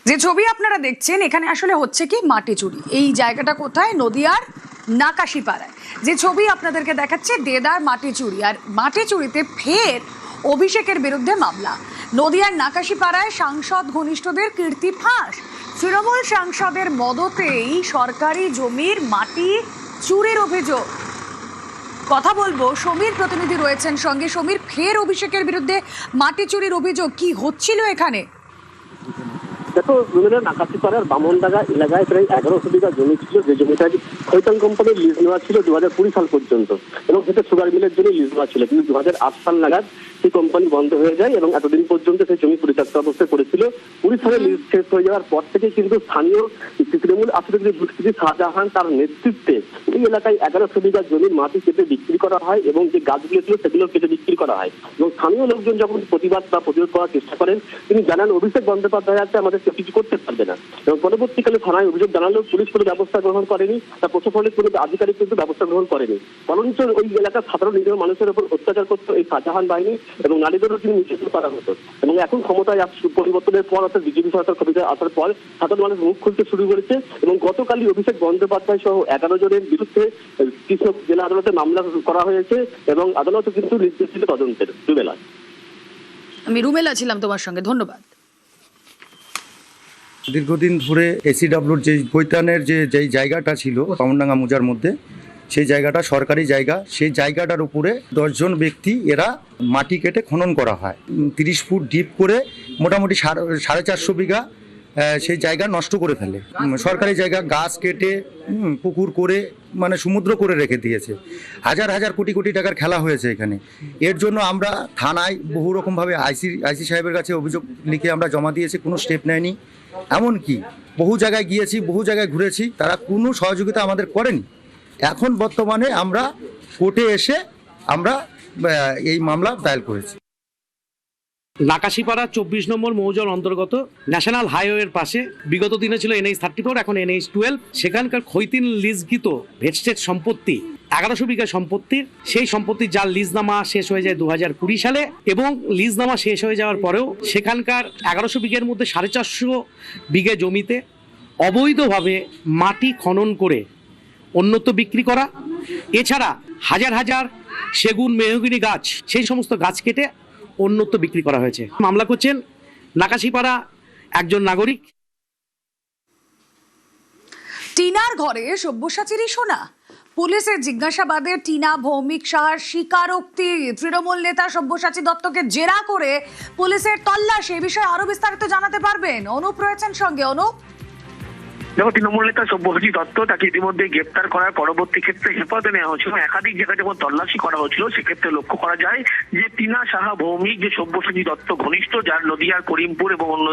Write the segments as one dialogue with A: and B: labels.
A: যে ছবি আপনারা দেখছেন এখানে আসলে হচ্ছে কি মাটি চুরি। এই জায়গাটা কোথায়? নদিয়ার নাকাশিপাড়ায়। যে ছবি আপনাদেরকে দেখাচ্ছে দেদার মাটি চুরি, আর মাটি চুরিতে ফের অভিষেকের বিরুদ্ধে মামলা। নদিয়ার নাকাশিপাড়ায় সাংসদ ঘনিষ্ঠদের কীর্তি ফাঁস। তৃণমূল সাংসদের মদতেই সরকারি জমির মাটি চুরির অভিযোগ। কথা বলবো, সমীর প্রতিনিধি রয়েছেন সঙ্গে। সমীর, ফের অভিষেকের বিরুদ্ধে মাটি চুরির অভিযোগ, কি হচ্ছিল এখানে?
B: দেখো, নাকাশিপাড়ার বামনডাঙ্গা এলাকায় প্রায় 1100 বিঘা জমি ছিল, যে জমিটা খৈতান কোম্পানির লিজ নেওয়া ছিল 2020 সাল পর্যন্ত, এবং সেটা সুগার মিলের জন্য লিজ নেওয়া ছিল। কিন্তু 2008 সাল নাগাদ সেই কোম্পানি বন্ধ হয়ে যায় এবং এতদিন পর্যন্ত সেই জমি পরিত্যক্ত অবস্থায় পড়েছিল। 20 সালে লিজ শেষ হয়ে যাওয়ার পর থেকে কিন্তু স্থানীয় তৃণমূল আশ্রিত দুষ্কৃতী শাহজাহান তার নেতৃত্বে এই এলাকায় 1100 বিঘা জমির মাটি কেটে বিক্রি করা হয় এবং যে গাছগুলো ছিল সেগুলো কেটে বিক্রি করা হয়। এবং স্থানীয় লোকজন যখন প্রতিবাদ বা প্রতিরোধ করার চেষ্টা করেন, তিনি জানান অভিষেক বন্দ্যোপাধ্যায় আছে, আমাদের কিছু করতে পারবে না। এবং পরবর্তীকালে থানায় অভিযোগ জানালেও পুলিশ কোনো ব্যবস্থা গ্রহণ করেনি, তা প্রশাসনিক কোনো আধিকারিক কিন্তু ব্যবস্থা গ্রহণ করেনি। বরঞ্চ ওই এলাকার সাধারণ নিরীহ মানুষের উপর অত্যাচার করত এই শাহজাহান বাহিনী এবং নারীদেরও তিনি নিষিদ্ধ করা হতো। এবং এখন ক্ষমতায় পরিবর্তনের পর, অর্থাৎ বিজেপি সরকার ক্ষমতায় আসার পর সাধারণ মানুষ মুখ খুলতে শুরু করেছে। এবং গতকালই অভিষেক বন্দ্যোপাধ্যায় সহ 11 জনের বিরুদ্ধে কৃষক জেলা আদালতে মামলা করা হয়েছে এবং আদালতও কিন্তু নির্দেশ দিল তদন্তের। দুবেলা
A: আমি রুমেলা ছিলাম তোমার সঙ্গে, ধন্যবাদ।
C: দীর্ঘদিন ধরে এসিডাব্লিউর যে বৈতানের যে জায়গাটা ছিল বামনডাঙ্গা মুজার মধ্যে, সেই জায়গাটা সরকারি জায়গা। সেই জায়গাটার উপরে 10 জন ব্যক্তি এরা মাটি কেটে খনন করা হয়। 30 ফুট ডিপ করে মোটামুটি 450 বিঘা সেই জায়গা নষ্ট করে ফেলে। সরকারি জায়গা গাছ কেটে পুকুর করে, মানে সমুদ্র করে রেখে দিয়েছে। হাজার হাজার কোটি কোটি টাকার খেলা হয়েছে এখানে। এর জন্য আমরা থানায় বহু রকমভাবে আইসি সাহেবের কাছে অভিযোগ লিখে আমরা জমা দিয়েছি, কোনো স্টেপ নেয়নি। এমনকি বহু জায়গায় গিয়েছি, বহু জায়গায় ঘুরেছি, তারা কোনো সহযোগিতা আমাদের করেনি। এখন বর্তমানে আমরা কোর্টে এসে আমরা এই মামলা দায়ের করেছি।
D: নাকাশিপাড়া 24 নম্বর মৌজার অন্তর্গত ন্যাশনাল হাইওয়ের পাশে বিগত দিনে ছিল NH-34, এখন NH-12। সেখানকার খৈতিন লিজকৃত ভেস্টেড সম্পত্তি 1100 বিঘা সম্পত্তির, সেই সম্পত্তির যার লিজনামা শেষ হয়ে যায় 2020 সালে। এবং লিজনামা শেষ হয়ে যাওয়ার পরেও সেখানকার 1100 বিঘের মধ্যে 450 বিঘে জমিতে অবৈধভাবে মাটি খনন করে অন্যত্র বিক্রি করা, এছাড়া হাজার হাজার সেগুন মেহগিনি গাছ, সেই সমস্ত গাছ কেটে অন্যত্র বিক্রি করা হয়েছে। মামলা করছেন নাকাশিপাড়া একজন নাগরিক।
A: টিনার ঘরে সব্যসাচীরই সোনা। পুলিশের জিজ্ঞাসাবাদে টিনা ভৌমিক সাহার স্বীকারোক্তি। তৃণমূল নেতা সব্যসাচী দত্তকে জেরা করে পুলিশের তল্লাশি। এই বিষয়ে আরো বিস্তারিত জানাতে পারবেন অনুপ রয়েছেন সঙ্গে। অনুপ,
E: দেখো, তৃণমূল নেতা সব্যসাচী দত্ত, তাকে ইতিমধ্যে গ্রেপ্তার করার পরবর্তী ক্ষেত্রে হেফাজতে নেওয়া হয়েছিল। একাধিক জায়গায় যখন তল্লাশি করা হয়েছিল, সেক্ষেত্রে লক্ষ্য করা যায় যে টিনা সাহা ভৌমিক, যে সব্যসাচী দত্ত ঘনিষ্ঠ, যার নদিয়ার করিমপুর এবং অন্য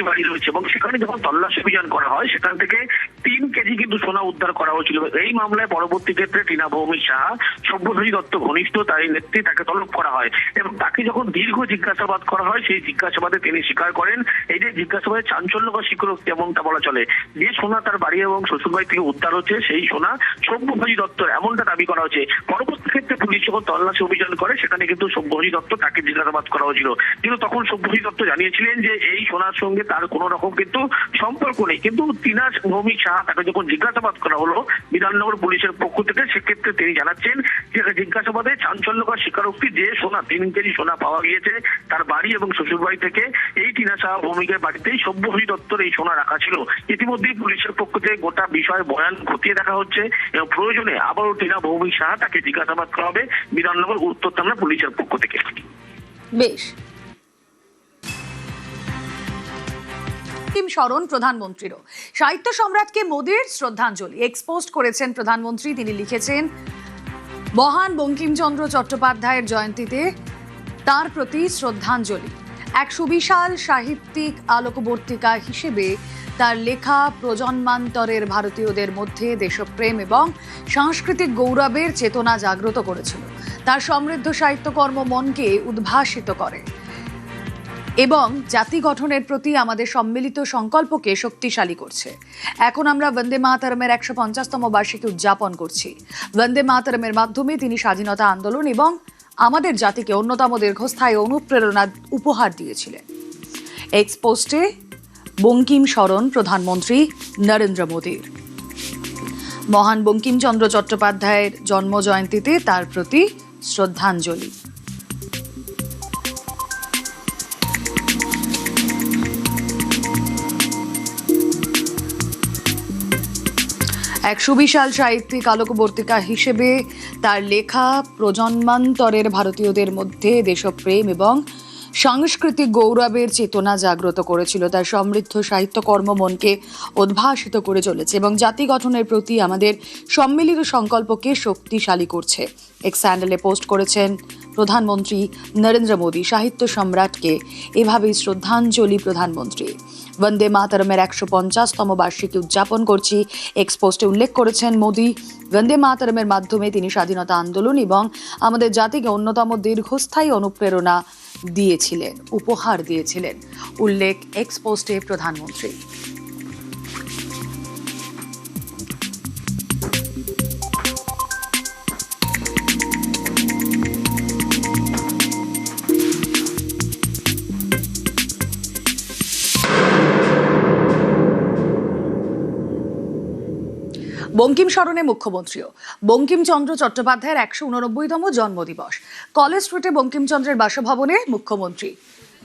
E: বাড়ি রয়েছে, এবং সেখানে যখন তল্লাশি অভিযান করা হয় সেখান থেকে 3 কেজি কিন্তু সোনা উদ্ধার করা হয়েছিল। এই মামলায় পরবর্তী ক্ষেত্রে টিনা ভৌমিক সাহা, সব্যসাচী দত্ত ঘনিষ্ঠ, তার নেত্রী, তাকে তলব করা হয় এবং তাকে যখন দীর্ঘ জিজ্ঞাসাবাদ করা হয়, সেই জিজ্ঞাসাবাদে তিনি স্বীকার করেন। এই যে জিজ্ঞাসাবাদে চাঞ্চল্যকর স্বীকারোক্তি এমনটা বলা চলে যে সোনা তার বাড়ি এবং শ্বশুরবাড়ি থেকে উদ্ধার হচ্ছে, সেই সোনা সব্যসাচী দত্তর, এমনটা দাবি করা হচ্ছে। পরবর্তী ক্ষেত্রে পুলিশ যখন তল্লাশি অভিযান করে, সেখানে কিন্তু সব্যসাচী দত্ত, তাকে জিজ্ঞাসাবাদ করা হয়েছিল। কিন্তু তখন সব্যসাচী দত্ত জানিয়েছিলেন যে এই সোনার সঙ্গে তার কোনো রকম কিন্তু সম্পর্ক নেই। কিন্তু টিনা ভৌমিক সাহা, তাকে যখন জিজ্ঞাসাবাদ করা হলো বিধাননগর পুলিশের পক্ষ থেকে, সেক্ষেত্রে তিনি জানাচ্ছেন যে জিজ্ঞাসাবাদে চাঞ্চল্যকর স্বীকারোক্তি যে সোনা 3 কেজি সোনা পাওয়া গিয়েছে তার বাড়ি এবং শ্বশুরবাড়ি থেকে। এই টিনা সাহা ভৌমিকের বাড়িতেই সব্যসাচী দত্তর এই সোনা রাখা ছিল। ইতিমধ্যেই পুলিশের পক্ষ থেকে গোটা বিষয় বয়ান খতিয়ে দেখা হচ্ছে এবং প্রয়োজনে আবারও টিনা ভৌমিক সাহা, তাকে জিজ্ঞাসাবাদ করা হবে বিধাননগর উত্তর থানা পুলিশের পক্ষ থেকে।
A: বেশ। স্মরণ প্রধানমন্ত্রীরও। সাহিত্য সম্রাটকে মোদির শ্রদ্ধাঞ্জলি এক্সপোস্ট করেছেন প্রধানমন্ত্রী। তিনি লিখেছেন, মহান বঙ্কিমচন্দ্র চট্টোপাধ্যায়ের জয়ন্তীতে তার প্রতি শ্রদ্ধাঞ্জলি। এক সুবিশাল সাহিত্যিক আলোকবর্তিকা হিসেবে তার লেখা প্রজন্মান্তরের ভারতীয়দের মধ্যে দেশপ্রেম এবং সাংস্কৃতিক গৌরবের চেতনা জাগ্রত করেছিল। তার সমৃদ্ধ সাহিত্যকর্ম মনকে উদ্ভাসিত করে এবং জাতি গঠনের প্রতি আমাদের সম্মিলিত সংকল্পকে শক্তিশালী করছে। এখন আমরা বন্দে মাতরমের 150তম বার্ষিকী উদযাপন করছি। বন্দে মাতরমের মাধ্যমে তিনি স্বাধীনতা আন্দোলন এবং আমাদের জাতিকে অন্যতম দীর্ঘস্থায়ী অনুপ্রেরণা উপহার দিয়েছিলেন। এক্সপোস্টে বঙ্কিম স্মরণ প্রধানমন্ত্রী নরেন্দ্র মোদীর। মহান বঙ্কিমচন্দ্র চট্টোপাধ্যায়ের জন্মজয়ন্তীতে তার প্রতি শ্রদ্ধাঞ্জলি। এক সুবিশাল সাহিত্যিক আলোকবর্তিকা হিসেবে তার লেখা প্রজন্মান্তরের ভারতীয়দের মধ্যে দেশপ্রেম এবং সাংস্কৃতিক গৌরবের চেতনা জাগ্রত করেছিল। তার সমৃদ্ধ সাহিত্যকর্ম মনকে উদ্ভাসিত করে চলেছে এবং জাতি গঠনের প্রতি আমাদের সম্মিলিত সংকল্পকে শক্তিশালী করছে। এক্স হ্যান্ডেলে পোস্ট করেছেন প্রধানমন্ত্রী নরেন্দ্র মোদী। সাহিত্য সম্রাটকে এভাবেই শ্রদ্ধাঞ্জলি প্রধানমন্ত্রী। বন্দে মাতরমের 150তম বার্ষিকী উদযাপন করছি, এক্স পোস্টে উল্লেখ করেছেন মোদী। বন্দে মাতরমের মাধ্যমে তিনি স্বাধীনতা আন্দোলন এবং আমাদের জাতিকে অন্যতম দীর্ঘস্থায়ী অনুপ্রেরণা দিয়েছিলেন, উপহার দিয়েছিলেন, উল্লেখ এক্স পোস্টে প্রধানমন্ত্রী। বঙ্কিম স্মরণে মুখ্যমন্ত্রীও। বঙ্কিমচন্দ্র চট্টোপাধ্যায়ের 189তম জন্মদিবস। কলেজ স্ট্রিটে বঙ্কিমচন্দ্রের বাসভবনে মুখ্যমন্ত্রী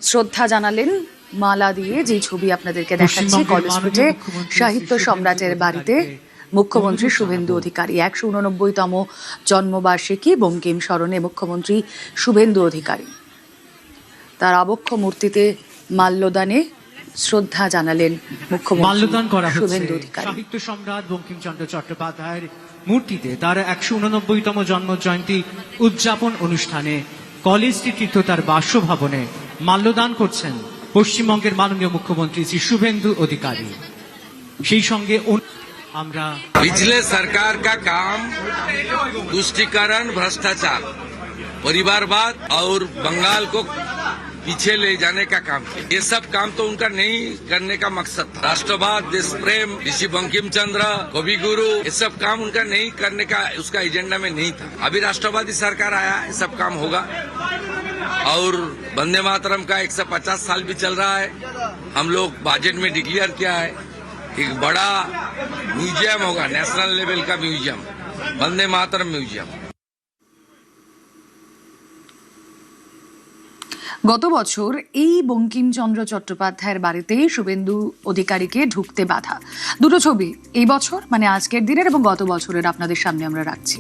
A: শ্রদ্ধা জানালেন মালা দিয়ে। যে ছবি আপনাদেরকে দেখাচ্ছি, কলেজ স্ট্রিটে সাহিত্য সম্রাটের বাড়িতে মুখ্যমন্ত্রী শুভেন্দু অধিকারী। 189তম জন্মবার্ষিকী বঙ্কিম স্মরণে মুখ্যমন্ত্রী শুভেন্দু অধিকারী তার আবক্ষ মূর্তিতে মাল্যদানে শ্রদ্ধা জানালেন মুখ্যমন্ত্রী
F: মাল্যদান করা
A: শুভেন্দু
F: হচ্ছে
A: অধিকারী।
F: সাহিত্য সম্রাট বঙ্কিমচন্দ্র চট্টোপাধ্যায়ের মূর্তিতে তার 189তম জন্ম জয়ন্তী উদযাপন অনুষ্ঠানে কলেজ স্ট্রিট তার বাসভবনে মাল্যদান করছেন পশ্চিমবঙ্গের মাননীয় মুখ্যমন্ত্রী শ্রী শুভেন্দু অধিকারী। সেই সঙ্গে আমরা
G: पिछले सरकार का काम तुष्टीकरण, भ्रष्टाचार, परिवारवाद और बंगाल को पीछे ले जाने का काम किया। ये सब काम तो उनका नहीं करने का मकसद था। राष्ट्रवाद, देश प्रेम, ऋषि बंकिम चंद्र, कवि गुरु, ये सब काम उनका नहीं करने का उसका एजेंडा में नहीं था। अभी राष्ट्रवादी सरकार आया, ये सब काम होगा। और वंदे मातरम का 150 साल भी चल रहा है। हम लोग बजट में डिक्लेयर किया है एक बड़ा म्यूजियम होगा, नेशनल लेवल का म्यूजियम, वंदे मातरम म्यूजियम।
A: গত বছর এই বঙ্কিমচন্দ্র চট্টোপাধ্যায়ের বাড়িতেই শুভেন্দু অধিকারীকে ঢুকতে বাধা। দুটো ছবি এই বছর মানে আজকের দিনের এবং গত বছরের আপনাদের সামনে আমরা রাখছি।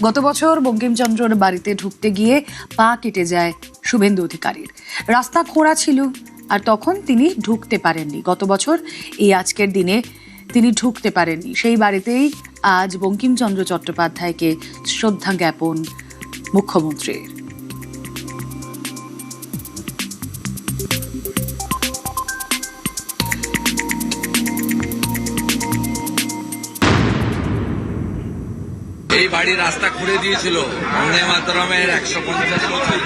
A: গত বছর বঙ্কিমচন্দ্রর বাড়িতে ঢুকতে গিয়ে পা কেটে যায় শুভেন্দু অধিকারীর। রাস্তা খোঁড়া ছিল আর তখন তিনি ঢুকতে পারেননি। গত বছর এই আজকের দিনে তিনি ঢুকতে পারেননি। সেই বাড়িতেই আজ বঙ্কিমচন্দ্র চট্টোপাধ্যায়কে শ্রদ্ধা জ্ঞাপন মুখ্যমন্ত্রীর।
G: এই বাড়ির রাস্তা খুঁড়ে দিয়েছিল বন্দে মাতরমের 150 বছর।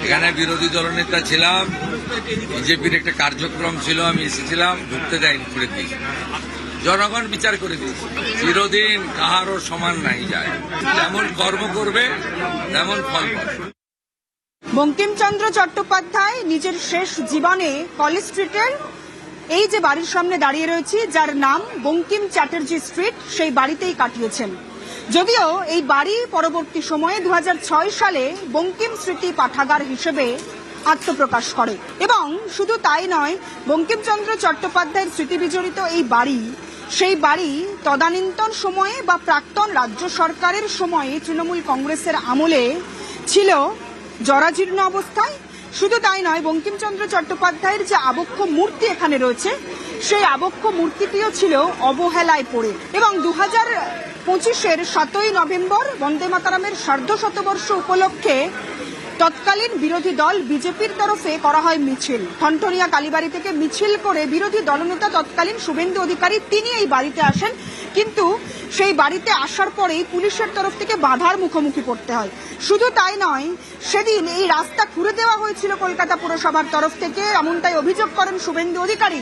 G: এখানে বিরোধী দলনেতা ছিলাম, বিজেপির একটা কার্যক্রম ছিল, আমি এসেছিলাম, ঢুকতে দেয়নি, খুঁড়ে দিয়েছি। জনগণ বিচার করে দিয়েছে। চিরদিন কাহারও সমান নাই যায়, যেমন কর্ম করবে তেমন ফল পাবে।
H: বঙ্কিমচন্দ্র চট্টোপাধ্যায় নিজের শেষ জীবনে কলেজ স্ট্রিটের এই যে বাড়ির সামনে দাঁড়িয়ে রয়েছি, যার নাম বঙ্কিম চ্যাটার্জি স্ট্রিট, সেই বাড়িতেই কাটিয়েছেন। যদিও এই বাড়ি পরবর্তী সময়ে 2006 সালে বঙ্কিম স্মৃতি পাঠাগার হিসেবে আত্মপ্রকাশ করে। এবং শুধু তাই নয়, বঙ্কিমচন্দ্র চট্টোপাধ্যায়ের স্মৃতি বিজড়িত এই বাড়ি, সেই বাড়ি তদানীন্তন সময়ে বা প্রাক্তন রাজ্য সরকারের সময়ে তৃণমূল কংগ্রেসের আমলে ছিল জরাজীর্ণ অবস্থায়। শুধু তাই নয়, বঙ্কিমচন্দ্র চট্টোপাধ্যায়ের যে আবক্ষ মূর্তি এখানে রয়েছে, সেই আবক্ষ মূর্তিটিও ছিল অবহেলায় পড়ে। এবং 2025-এর 7ই নভেম্বর বন্দে মাতরমের সার্ধশতবর্ষ উপলক্ষে তৎকালীন বিরোধী দল বিজেপির তরফে করা হয় মিছিল। ঠনঠনিয়া কালীবাড়ি থেকে মিছিল করে বিরোধী দলনেতা তৎকালীন শুভেন্দু অধিকারী তিনি এই বাড়িতে আসেন, কিন্তু সেই বাড়িতে আসার পরেই পুলিশের তরফ থেকে বাধার মুখোমুখি পড়তে হয়। শুধু তাই নয়, সেদিন এই রাস্তা খুঁড়ে দেওয়া হয়েছিল কলকাতা পুরসভার তরফ থেকে, এমনটাই অভিযোগ করেন শুভেন্দু অধিকারী।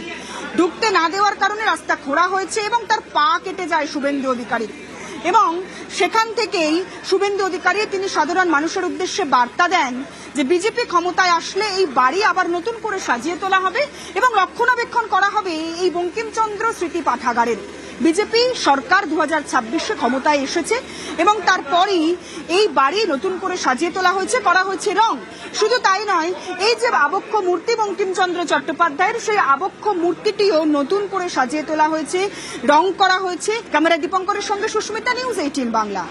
H: ঢুকতে না দেওয়ার কারণে রাস্তা খোঁড়া হয়েছে এবং তার পা কেটে যায় শুভেন্দু অধিকারী। এবং সেখান থেকেই শুভেন্দু অধিকারী তিনি সাধারণ মানুষের উদ্দেশ্যে বার্তা দেন যে বিজেপি ক্ষমতায় আসলে এই বাড়ি আবার নতুন করে সাজিয়ে তোলা হবে এবং রক্ষণাবেক্ষণ করা হবে এই বঙ্কিমচন্দ্র স্মৃতি পাঠাগারের। বিজেপি সরকার 2026-এ ক্ষমতায় এসেছে এবং তারপরই এই বাড়ি নতুন করে সাজিয়ে তোলা হয়েছে, করা হয়েছে রং। শুধু তাই নয়, এই যে আবক্ষ মূর্তি বঙ্কিমচন্দ্র চট্টোপাধ্যায়ের, সেই আবক্ষ মূর্তিটিও নতুন করে সাজিয়ে তোলা হয়েছে, রং করা হয়েছে। ক্যামেরা দীপঙ্করের সঙ্গে সুস্মিতা, নিউজ 18 বাংলা।